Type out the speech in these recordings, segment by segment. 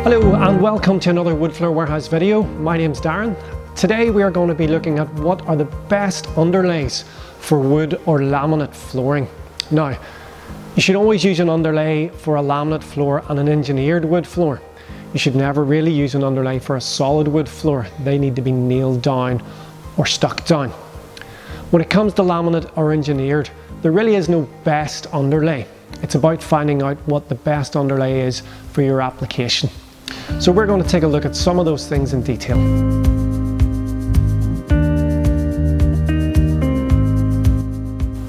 Hello and welcome to another Wood Floor Warehouse video. My name's Darren. Today we are going to be looking at what are the best underlays for wood or laminate flooring. Now, you should always use an underlay for a laminate floor and an engineered wood floor. You should never really use an underlay for a solid wood floor. They need to be nailed down or stuck down. When it comes to laminate or engineered, there really is no best underlay. It's about finding out what the best underlay is for your application. So we're going to take a look at some of those things in detail.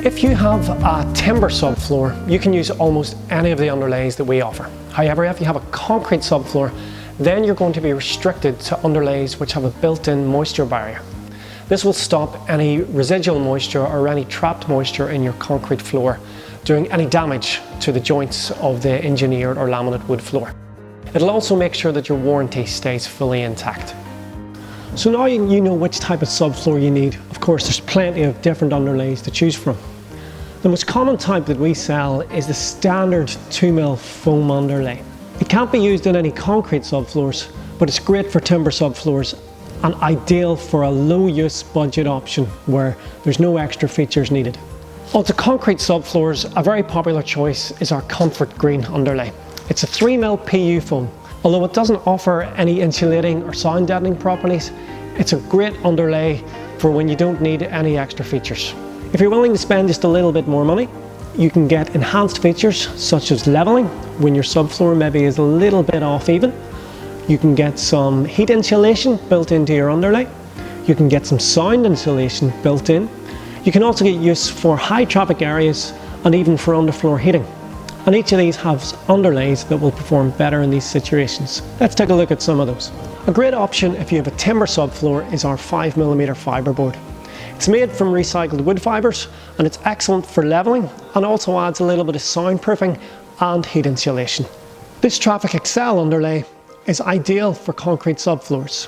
If you have a timber subfloor, you can use almost any of the underlays that we offer. However, if you have a concrete subfloor, then you're going to be restricted to underlays which have a built-in moisture barrier. This will stop any residual moisture or any trapped moisture in your concrete floor doing any damage to the joints of the engineered or laminate wood floor. It'll also make sure that your warranty stays fully intact. So now you know which type of subfloor you need. Of course, there's plenty of different underlays to choose from. The most common type that we sell is the standard 2mm foam underlay. It can't be used in any concrete subfloors, but it's great for timber subfloors and ideal for a low use budget option where there's no extra features needed. Onto concrete subfloors, a very popular choice is our Comfort Green underlay. It's a 3mm PU foam. Although it doesn't offer any insulating or sound deadening properties, it's a great underlay for when you don't need any extra features. If you're willing to spend just a little bit more money, you can get enhanced features such as leveling when your subfloor maybe is a little bit off even. You can get some heat insulation built into your underlay. You can get some sound insulation built in. You can also get use for high traffic areas and even for underfloor heating. And each of these has underlays that will perform better in these situations. Let's take a look at some of those. A great option if you have a timber subfloor is our 5mm fiberboard. It's made from recycled wood fibres and it's excellent for levelling and also adds a little bit of soundproofing and heat insulation. This Traffic Excel underlay is ideal for concrete subfloors.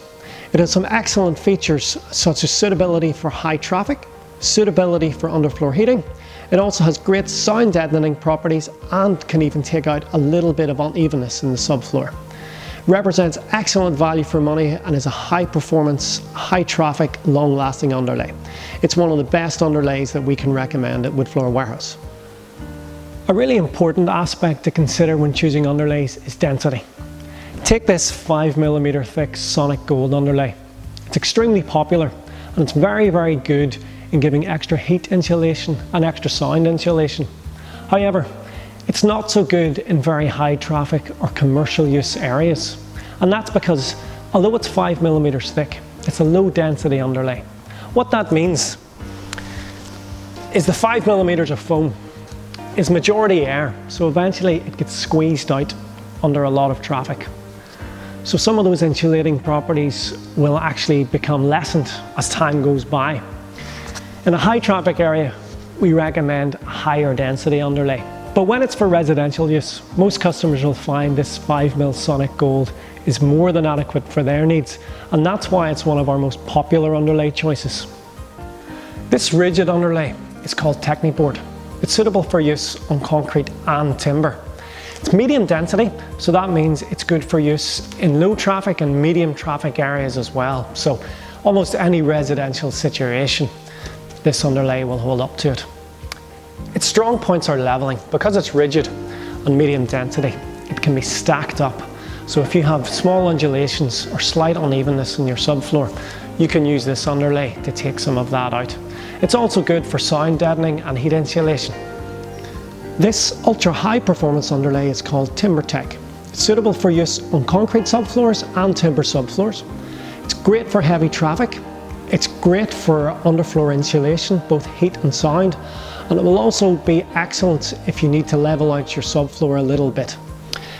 It has some excellent features such as suitability for high traffic, suitability for underfloor heating. It also has great sound deadening properties and can even take out a little bit of unevenness in the subfloor. Represents excellent value for money and is a high performance, high traffic, long lasting underlay. It's one of the best underlays that we can recommend at Wood Floor Warehouse. A really important aspect to consider when choosing underlays is density. Take this 5mm thick Sonic Gold underlay. It's extremely popular and it's very, very good in giving extra heat insulation and extra sound insulation. However, it's not so good in very high traffic or commercial use areas. And that's because although it's 5mm thick, it's a low density underlay. What that means is the 5mm of foam is majority air, so eventually it gets squeezed out under a lot of traffic. So some of those insulating properties will actually become lessened as time goes by. In a high traffic area, we recommend higher density underlay. But when it's for residential use, most customers will find this 5mm Sonic Gold is more than adequate for their needs, and that's why it's one of our most popular underlay choices. This rigid underlay is called Techniboard. It's suitable for use on concrete and timber. It's medium density, so that means it's good for use in low traffic and medium traffic areas as well. So almost any residential situation, this underlay will hold up to it. Its strong points are leveling. Because it's rigid and medium density, it can be stacked up. So if you have small undulations or slight unevenness in your subfloor, you can use this underlay to take some of that out. It's also good for sound deadening and heat insulation. This ultra high performance underlay is called TimberTech. It's suitable for use on concrete subfloors and timber subfloors. It's great for heavy traffic. It's great for underfloor insulation, both heat and sound, and it will also be excellent if you need to level out your subfloor a little bit.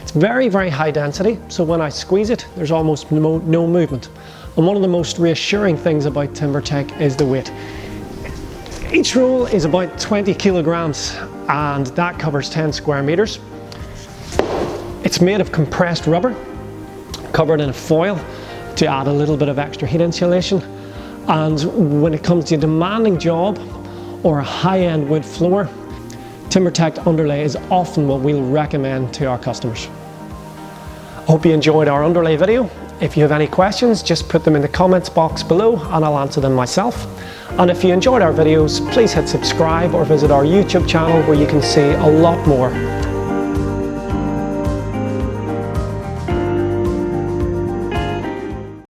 It's very, very high density, so when I squeeze it, there's almost no movement. And one of the most reassuring things about TimberTech is the weight. Each roll is about 20 kilograms and that covers 10 square meters. It's made of compressed rubber, covered in foil to add a little bit of extra heat insulation. And when it comes to a demanding job or a high-end wood floor, TimberTech underlay is often what we'll recommend to our customers. Hope you enjoyed our underlay video. If you have any questions, just put them in the comments box below and I'll answer them myself. And if you enjoyed our videos, please hit subscribe or visit our YouTube channel where you can see a lot more